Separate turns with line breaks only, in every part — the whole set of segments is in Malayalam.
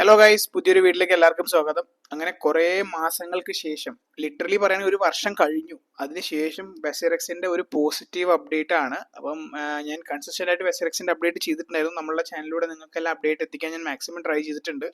ഹലോ ഗൈസ്, പുതിയൊരു വീട്ടിലേക്ക് എല്ലാവർക്കും സ്വാഗതം. അങ്ങനെ കുറേ മാസങ്ങൾക്ക് ശേഷം, ലിറ്ററലി പറയുകയാണെങ്കിൽ ഒരു വർഷം കഴിഞ്ഞു, അതിനുശേഷം ബെസറക്സിന്റെ ഒരു പോസിറ്റീവ് അപ്ഡേറ്റ് ആണ്. അപ്പം ഞാൻ കൺസിസ്റ്റന്റ് ആയിട്ട് ബെസറക്സിന്റെ അപ്ഡേറ്റ് ചെയ്തിട്ടുണ്ടായിരുന്നു. നമ്മളുടെ ചാനലിലൂടെ നിങ്ങൾക്കെല്ലാം അപ്ഡേറ്റ് എത്തിക്കാൻ ഞാൻ മാക്സിമം ട്രൈ ചെയ്തിട്ടുണ്ട്.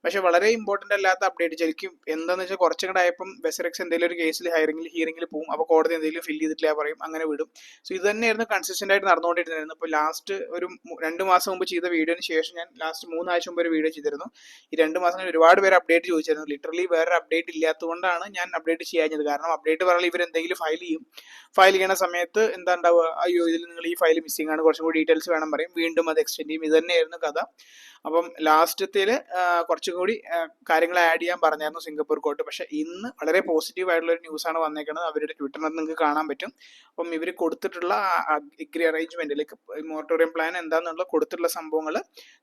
പക്ഷെ വളരെ ഇമ്പോർട്ടന്റ് അല്ലാത്ത അപ്ഡേറ്റ് ശരിക്കും എന്താണെന്ന് വെച്ചാൽ കുറച്ചും കൂടെ ആയപ്പം ബെസറക്സ് എന്തെങ്കിലും ഒരു കേസിൽ ഹിയറിംഗിൽ പോകും. അപ്പോൾ കോടതി എന്തെങ്കിലും ഫില്ല് ചെയ്തിട്ടില്ല പറയും, അങ്ങനെ വിടും. സോ ഇത് തന്നെയായിരുന്നു കൺസിസ്റ്റന്റ് ആയിട്ട് നടന്നുകൊണ്ടിരുന്നത്. ഇപ്പോൾ ലാസ്റ്റ് ഒരു 2 മാസം മുമ്പ് ചെയ്ത വീഡിയോന് ശേഷം ഞാൻ ലാസ്റ്റ് 3 ആഴ്ച മുമ്പ് ഒരു വീഡിയോ ചെയ്തിരുന്നു. ഈ 2 മാസങ്ങളിൽ ഒരുപാട് പേര് അപ്ഡേറ്റ് ചോദിച്ചായിരുന്നു. ലിറ്ററലി വേറെ അപ്ഡേറ്റ് ഇല്ലാത്തതുകൊണ്ടാണ് ഞാൻ അപ്ഡേറ്റ് ചെയ്യാഞ്ഞത്. കാരണം അപ്ഡേറ്റ് പറഞ്ഞാൽ ഇവർ എന്തെങ്കിലും ഫയൽ ചെയ്യണ സമയത്ത് എന്താ ഉണ്ടാവുക, അയ്യോ ഇതിൽ നിങ്ങൾ ഈ ഫയൽ മിസ്സിംഗ് ആണ്, കുറച്ചും കൂടി ഡീറ്റെയിൽസ് വേണം പറയും, വീണ്ടും അത് എക്സ്റ്റെൻഡ് ചെയ്യും. ഇത് തന്നെയായിരുന്നു കഥ. അപ്പം ലാസ്റ്റത്തിൽ കുറച്ചും കൂടി കാര്യങ്ങൾ ആഡ് ചെയ്യാൻ പറഞ്ഞായിരുന്നു സിംഗപ്പൂർ കോർട്ട്. പക്ഷേ ഇന്ന് വളരെ പോസിറ്റീവ് ആയിട്ടുള്ള ഒരു ന്യൂസാണ് വന്നേക്കുന്നത്. അവരുടെ ട്വിറ്ററിനകത്ത് നിങ്ങൾക്ക് കാണാൻ പറ്റും. അപ്പം ഇവർ കൊടുത്തിട്ടുള്ള agri arrangement, like moratorium plan എന്താണെന്നുള്ള കൊടുത്തിട്ടുള്ള സംഭവങ്ങൾ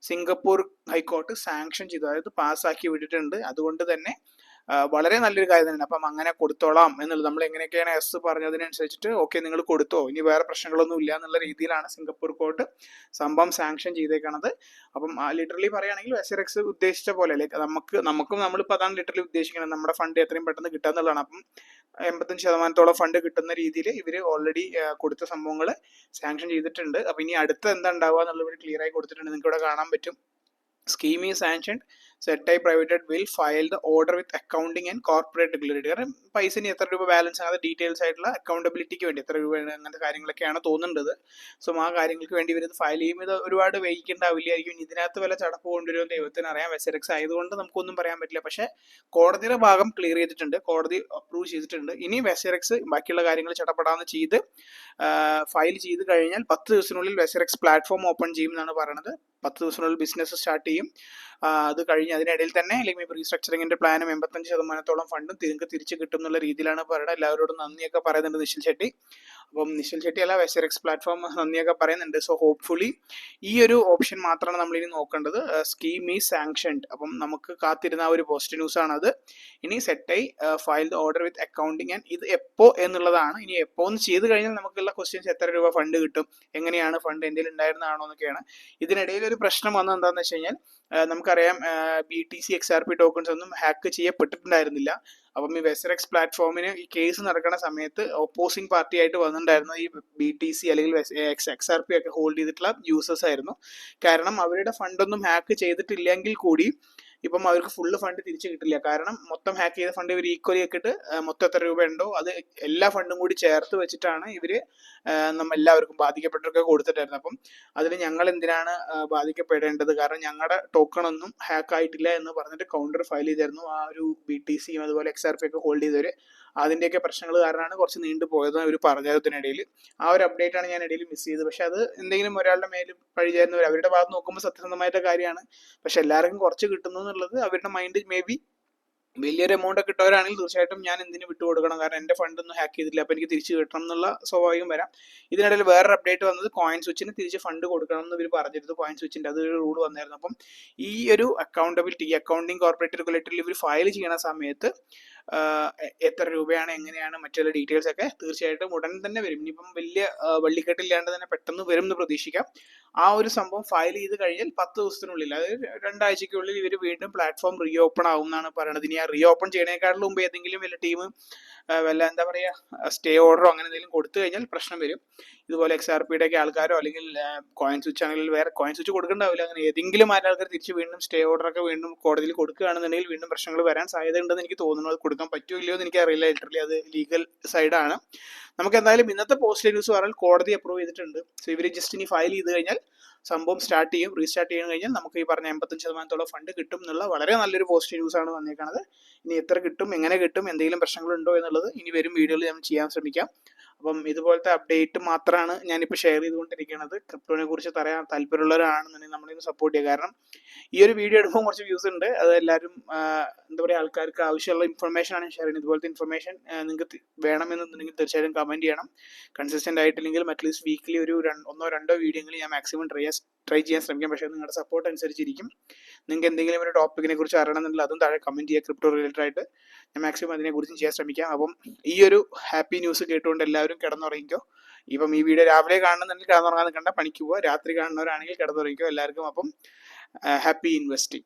സിംഗപ്പൂർ ഹൈക്കോർട്ട് സാങ്ഷൻ ചെയ്തു, അതായത് പാസ്സാക്കി വിട്ടിട്ടുണ്ട്. അതുകൊണ്ട് തന്നെ വളരെ നല്ലൊരു കാര്യം തന്നെയാണ്. അപ്പം അങ്ങനെ കൊടുത്തോളാം എന്നുള്ളത്, നമ്മൾ എങ്ങനെയൊക്കെയാണ് എസ് പറഞ്ഞതിനനുസരിച്ചിട്ട് ഓക്കെ നിങ്ങൾ കൊടുത്തോ, ഇനി വേറെ പ്രശ്നങ്ങളൊന്നും ഇല്ല എന്നുള്ള രീതിയിലാണ് സിംഗപ്പൂർ കോർട്ട് സംഭവം സാങ്ഷൻ ചെയ്തേക്കണത്. അപ്പം ലിറ്ററലി പറയുകയാണെങ്കിൽ എസ്ആർഎക്സ് ഉദ്ദേശിച്ച പോലെ, ലൈക്ക് നമുക്കും നമ്മളിപ്പോൾ അതാണ് ലിറ്ററലി ഉദ്ദേശിക്കുന്നത്, നമ്മുടെ ഫണ്ട് എത്രയും പെട്ടെന്ന് കിട്ടുക എന്നുള്ളതാണ്. അപ്പം 85% ഫണ്ട് കിട്ടുന്ന രീതിയിൽ ഇവർ ഓൾറെഡി കൊടുത്ത സംഭവങ്ങൾ സാങ്ഷൻ ചെയ്തിട്ടുണ്ട്. അപ്പം ഇനി അടുത്ത എന്താ ഉണ്ടാവുക എന്നുള്ളത് ക്ലിയർ ആയി കൊടുത്തിട്ടുണ്ട്. നിങ്ങൾക്ക് ഇവിടെ കാണാൻ പറ്റും. Scheme is sanctioned. സെറ്റായി പ്രൈവറ്റഡ് will file the order with accounting and corporate regulatory. കാരണം പൈസ എത്ര രൂപ ബാലൻസ് ആണ്, ഡീറ്റെയിൽസ് ആയിട്ടുള്ള അക്കൗണ്ടബിലിറ്റിക്ക് വേണ്ടി എത്ര രൂപയാണ്, അങ്ങനത്തെ കാര്യങ്ങളൊക്കെയാണ് തോന്നുന്നത്. സോ ആ കാര്യങ്ങൾക്ക് വേണ്ടി ഇവർ ഫയൽ ചെയ്യും. ഇത് ഒരുപാട് വൈകിണ്ടാവില്ലായിരിക്കും. ഇതിനകത്ത് വല്ല ചടപ്പ് കൊണ്ടുവരുമെന്ന് ദൈവത്തിന് അറിയാം. വെസറക്സ് ആയതുകൊണ്ട് നമുക്കൊന്നും പറയാൻ പറ്റില്ല. പക്ഷേ കോടതിയുടെ ഭാഗം ക്ലിയർ ചെയ്തിട്ടുണ്ട്, കോടതി അപ്രൂവ് ചെയ്തിട്ടുണ്ട്. ഇനി വെസറക്സ് ബാക്കിയുള്ള കാര്യങ്ങൾ ചടപടാന്ന് ചെയ്ത് ഫയൽ ചെയ്ത് കഴിഞ്ഞാൽ 10 ദിവസത്തിനുള്ളിൽ വെസറക്സ് പ്ലാറ്റ്ഫോം ഓപ്പൺ ചെയ്യും എന്നാണ് പറയുന്നത്. 10 ദിവസത്തിനുള്ളിൽ ബിസിനസ് സ്റ്റാർട്ട് ചെയ്യും. അത് കഴിഞ്ഞ് അതിനിടയിൽ തന്നെ അല്ലെങ്കിൽ റീസ്ട്രക്ചറിങ്ങിന്റെ പ്ലാനും 85% ഫണ്ടും നിങ്ങൾക്ക് തിരിച്ചു കിട്ടും എന്നുള്ള രീതിയിലാണ് പറയുന്നത്. എല്ലാവരോടും നന്ദിയൊക്കെ പറയുന്നുണ്ട് നിശ്ചൽ ഷെട്ടി. അപ്പം നിശ്ചൽ ഷെട്ടി അല്ല, വെസറക്സ് പ്ലാറ്റ്ഫോം നന്ദിയൊക്കെ പറയുന്നുണ്ട്. സോ ഹോപ്പ്ഫുള്ളി ഈ ഒരു ഓപ്ഷൻ മാത്രമാണ് നമ്മളിനി നോക്കേണ്ടത്. Scheme is sanctioned. അപ്പം നമുക്ക് കാത്തിരുന്ന ഒരു പോസിറ്റീവ് ന്യൂസ് ആണ് അത്. ഇനി സെറ്റായി file the order with accounting and ഇത് എപ്പോ എന്നുള്ളതാണ്. ഇനി എപ്പോ എന്ന് ചെയ്ത് കഴിഞ്ഞാൽ നമുക്കുള്ള ക്വസ്റ്റ്യൻസ്, എത്ര രൂപ ഫണ്ട് കിട്ടും, എങ്ങനെയാണ് ഫണ്ട് എന്തെങ്കിലും ഉണ്ടായിരുന്നതാണോ എന്നൊക്കെയാണ്. ഇതിനിടയിൽ ഒരു പ്രശ്നം വന്നത് എന്താണെന്ന് വെച്ച് കഴിഞ്ഞാൽ, നമുക്കറിയാം BTC XRP ടോക്കൺസ് ഒന്നും ഹാക്ക് ചെയ്യപ്പെട്ടിട്ടുണ്ടായിരുന്നില്ല. അപ്പം ഈ വെസറക്സ് പ്ലാറ്റ്ഫോമിന് ഈ കേസ് നടക്കുന്ന സമയത്ത് ഓപ്പോസിംഗ് പാർട്ടി ആയിട്ട് വന്നിട്ടുണ്ടായിരുന്ന ഈ BTC അല്ലെങ്കിൽ XRP ഒക്കെ ഹോൾഡ് ചെയ്തിട്ടുള്ള യൂസേഴ്സ് ആയിരുന്നു. കാരണം അവരുടെ ഫണ്ടൊന്നും ഹാക്ക് ചെയ്തിട്ടില്ലെങ്കിൽ കൂടി ഇപ്പം അവർക്ക് ഫുള്ള് ഫണ്ട് തിരിച്ചു കിട്ടില്ല. കാരണം മൊത്തം ഹാക്ക് ചെയ്ത ഫണ്ട് ഇവർ ഈക്വലി ആക്കിയിട്ട് മൊത്തം എത്ര രൂപ ഉണ്ടോ അത് എല്ലാ ഫണ്ടും കൂടി ചേർത്ത് വെച്ചിട്ടാണ് ഇവർ എല്ലാവർക്കും ബാധിക്കപ്പെട്ടവർക്ക് കൊടുത്തിട്ടായിരുന്നു. അപ്പം അതിൽ ഞങ്ങൾ എന്തിനാണ് ബാധിക്കപ്പെടേണ്ടത്, കാരണം ഞങ്ങളുടെ ടോക്കൺ ഒന്നും ഹാക്ക് ആയിട്ടില്ല എന്ന് പറഞ്ഞിട്ട് കൗണ്ടർ ഫയൽ ചെയ്തായിരുന്നു ആ ഒരു BTC അതുപോലെ XRP ഒക്കെ ഹോൾഡ് ചെയ്തവർ. അതിൻ്റെയൊക്കെ പ്രശ്നങ്ങൾ കാരണമാണ് കുറച്ച് നീണ്ടു പോയത് അവർ പറഞ്ഞതിനിടയിൽ. ആ ഒരു അപ്ഡേറ്റ് ആണ് ഞാൻ ഇടയിൽ മിസ് ചെയ്തത്. പക്ഷെ അത് എന്തെങ്കിലും ഒരാളുടെ മേലും പഴിചാരുന്നവർ അവരുടെ ഭാഗത്ത് നോക്കുമ്പോൾ സത്യസന്ധമായിട്ട് കാര്യമാണ്. പക്ഷെ എല്ലാവർക്കും കുറച്ച് കിട്ടുന്നു എന്നുള്ളത് അവരുടെ മൈൻഡ് മേ ബി വലിയൊരു എമൗണ്ട് ഒക്കെ കിട്ടുന്നവരാണെങ്കിൽ തീർച്ചയായിട്ടും ഞാൻ എന്തിനു വിട്ടുകൊടുക്കണം, കാരണം എൻ്റെ ഫണ്ടൊന്നും ഹാക്ക് ചെയ്തില്ല, അപ്പോൾ എനിക്ക് തിരിച്ച് കിട്ടണം എന്നുള്ള സ്വാഭാവികം വരാം. ഇതിനിടയിൽ വേറൊരു അപ്ഡേറ്റ് വന്നത് കോയിൻ സ്വിച്ചിന് തിരിച്ച് ഫണ്ട് കൊടുക്കണം എന്ന് ഇവർ പറഞ്ഞിരുന്നു. കോയിൻ സ്വിച്ചിൻ്റെ അതൊരു റൂൾ വന്നായിരുന്നു. അപ്പം ഈ ഒരു അക്കൗണ്ടബിലിറ്റി, അക്കൗണ്ടിങ് കോർപ്പറേറ്റ് റെഗുലേറ്ററിൽ ഇവർ ഫയൽ ചെയ്യുന്ന സമയത്ത് എത്ര രൂപയാണ്, എങ്ങനെയാണ്, മറ്റുള്ള ഡീറ്റെയിൽസ് ഒക്കെ തീർച്ചയായിട്ടും ഉടൻ തന്നെ വരും. ഇനിയിപ്പം വലിയ വള്ളിക്കെട്ടില്ലാണ്ട് തന്നെ പെട്ടെന്ന് വരും എന്ന് പ്രതീക്ഷിക്കാം. ആ ഒരു സംഭവം ഫയൽ ചെയ്ത് കഴിഞ്ഞാൽ 10 ദിവസത്തിനുള്ളിൽ, അതായത് 2 ആഴ്ചയ്ക്കുള്ളിൽ ഇവർ വീണ്ടും പ്ലാറ്റ്ഫോം റീ ഓപ്പൺ ആവും എന്നാണ് പറയുന്നത്. ഇനി ആ റീ ഓപ്പൺ ചെയ്യണേക്കാളും മുമ്പ് ഏതെങ്കിലും വലിയ ടീം വല്ല എന്താ പറയുക സ്റ്റേ ഓർഡറോ അങ്ങനെ എന്തെങ്കിലും കൊടുത്തു കഴിഞ്ഞാൽ പ്രശ്നം വരും. ഇതുപോലെ XRPയുടെ ഒക്കെ ആൾക്കാരോ അല്ലെങ്കിൽ കോയിൻ സ്വിച്ച് ആണെങ്കിൽ വേറെ കോയിൻ സ്വിച്ച് കൊടുക്കണ്ടാവില്ല, അങ്ങനെ ഏതെങ്കിലും ആൾക്കാർ തിരിച്ച് വീണ്ടും സ്റ്റേ ഓർഡറൊക്കെ വീണ്ടും കോടതിയിൽ കൊടുക്കുകയാണെന്നുണ്ടെങ്കിൽ വീണ്ടും പ്രശ്നങ്ങൾ വരാൻ സാധ്യതയുണ്ടെന്ന് എനിക്ക് തോന്നുന്നു. അത് കൊടുക്കാൻ പറ്റുമോ ഇല്ലയോ എന്ന് എനിക്കറിയില്ല. ലിറ്ററലി അത് ലീഗൽ സൈഡാണ്. നമുക്ക് എന്തായാലും ഇന്നത്തെ പോസിറ്റീവ് ന്യൂസ് പറഞ്ഞാൽ കോടതി അപ്രൂവ് ചെയ്തിട്ടുണ്ട്. സോ ഇവർ ജസ്റ്റ് ഇനി ഫയൽ ചെയ്ത് കഴിഞ്ഞാൽ സംഭവം സ്റ്റാർട്ട് ചെയ്യും. റീസ്റ്റാർട്ട് ചെയ്യാൻ കഴിഞ്ഞാൽ നമുക്ക് ഈ പറഞ്ഞ 85% ഫണ്ട് കിട്ടും എന്നുള്ള വളരെ നല്ലൊരു പോസിറ്റീവ് ന്യൂസ് ആണ് വന്നേക്കുന്നത്. ഇനി എത്ര കിട്ടും, എങ്ങനെ കിട്ടും, എന്തെങ്കിലും പ്രശ്നങ്ങളുണ്ടോ എന്നുള്ളത് ഇനി വരും വീഡിയോയിൽ നമ്മൾ ചെയ്യാൻ ശ്രമിക്കാം. അപ്പം ഇതുപോലത്തെ അപ്ഡേറ്റ് മാത്രമാണ് ഞാനിപ്പോൾ ഷെയർ ചെയ്തുകൊണ്ടിരിക്കുന്നത്. ക്രിപ്റ്റോനെ കുറിച്ച് പറയാൻ താല്പര്യമുള്ളവരാണെന്നുണ്ടെങ്കിൽ നമ്മളിന്ന് സപ്പോർട്ട് ചെയ്യുക. കാരണം ഈ ഒരു വീഡിയോ എടുക്കുമ്പോൾ കുറച്ച് വ്യൂസ് ഉണ്ട്. അത് എല്ലാവരും എന്താ പറയുക ആൾക്കാർക്ക് ആവശ്യമുള്ള ഇൻഫർമേഷൻ ആണ് ഷെയർ ചെയ്യുന്നത്. ഇതുപോലത്തെ ഇൻഫർമേഷൻ നിങ്ങൾക്ക് വേണമെന്നുണ്ടെങ്കിൽ തീർച്ചയായിട്ടും കമൻറ്റ് ചെയ്യണം. കൺസിസ്റ്റൻ്റ് ആയിട്ടില്ലെങ്കിൽ അറ്റ്ലീസ്റ്റ് വീക്കിലി ഒരു 1-2 വീഡിയോകൾ ഞാൻ മാക്സിമം ട്രൈ ചെയ്യാൻ ശ്രമിക്കാം. പക്ഷേ നിങ്ങളുടെ സപ്പോർട്ട് അനുസരിച്ചിരിക്കും. നിങ്ങൾക്ക് എന്തെങ്കിലും ഒരു ടോപ്പിക്കിനെ കുറിച്ച് അറിയണമെന്നുണ്ടെങ്കിൽ അതും താഴെ കമൻറ്റ് ചെയ്യുക. ക്രിപ്റ്റോ റിലേറ്റഡ് ആയിട്ട് ഞാൻ മാക്സിമം അതിനെക്കുറിച്ചും ചെയ്യാൻ ശ്രമിക്കാം. അപ്പം ഈ ഒരു ഹാപ്പി ന്യൂസ് കേട്ടുകൊണ്ട് എല്ലാവരും കിടന്നുറങ്ങിക്കോ. ഇപ്പം ഈ വീഡിയോ രാവിലെ കാണുന്നുണ്ടെങ്കിൽ കിടന്നുറങ്ങാൻ നിൽക്കണ്ട, പണിക്ക് പോവുക. രാത്രി കാണുന്നവരാണെങ്കിൽ കിടന്നുറങ്ങിക്കോ എല്ലാവർക്കും. അപ്പം ഹാപ്പി ഇൻവെസ്റ്റിംഗ്.